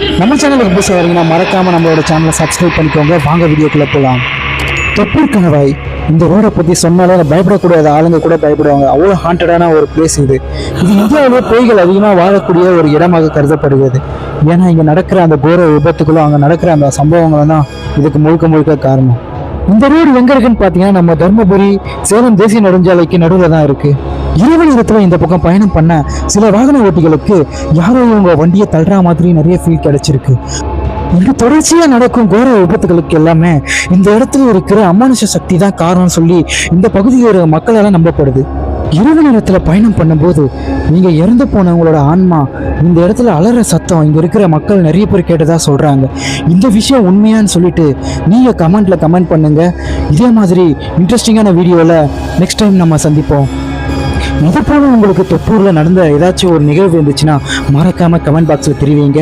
நம்ம சேனலுக்கு புதுசாக வரீங்கன்னா மறக்காமல் நம்மளோட சேனலை சப்ஸ்கிரைப் பண்ணிக்கோங்க. வாங்க வீடியோக்குள்ளே போகலாம். தொப்பூர் கணவாய் இந்த ரோடை பற்றி சொன்னாலே பயப்படக்கூடாத ஆளுங்க கூட பயப்படுவாங்க. அவ்வளோ ஹாண்டடான ஒரு பிளேஸ் இது. இந்தியாவிலே பேய்கள் அதிகமாக வாழக்கூடிய ஒரு இடமாக கருதப்படுகிறது. ஏன்னா இங்கே நடக்கிற அந்த கோர விபத்துக்களும் அங்கே நடக்கிற அந்த சம்பவங்களும் தான் இதுக்கு முழுக்க காரணம். இந்த ரோடு எங்கே இருக்குன்னு பார்த்தீங்கன்னா நம்ம தர்மபுரி சேலம் தேசிய நெடுஞ்சாலைக்கு நடுவில் தான் இருக்குது. இரவு நேரத்தில் இந்த பக்கம் பயணம் பண்ண சில வாகன ஓட்டிகளுக்கு யாரோ இவங்க வண்டியை தள்ளுற மாதிரி நிறைய ஃபீல் கிடைச்சிருக்கு. இங்கே தொடர்ச்சியாக நடக்கும் கோர விபத்துகளுக்கு எல்லாமே இந்த இடத்துல இருக்கிற அமானுஷ சக்தி தான் காரணம்னு சொல்லி இந்த பகுதியோட மக்களால் நம்பப்படுது. இரவு நேரத்தில் பயணம் பண்ணும்போது நீங்கள் இறந்து போனவங்களோட ஆன்மா இந்த இடத்துல அலற சத்தம் இங்கே இருக்கிற மக்கள் நிறைய பேர் கேட்டதாக சொல்கிறாங்க. இந்த விஷயம் உண்மையான்னு சொல்லிட்டு நீங்கள் கமெண்ட் பண்ணுங்கள். இதே மாதிரி இன்ட்ரெஸ்டிங்கான வீடியோவில் நெக்ஸ்ட் டைம் நம்ம சந்திப்போம். இது போல உங்களுக்கு தொப்பூரில் நடந்த ஏதாச்சும் ஒரு நிகழ்வு இருந்துச்சுன்னா மறக்காமல் கமெண்ட் பாக்ஸில் தெரிவிங்க.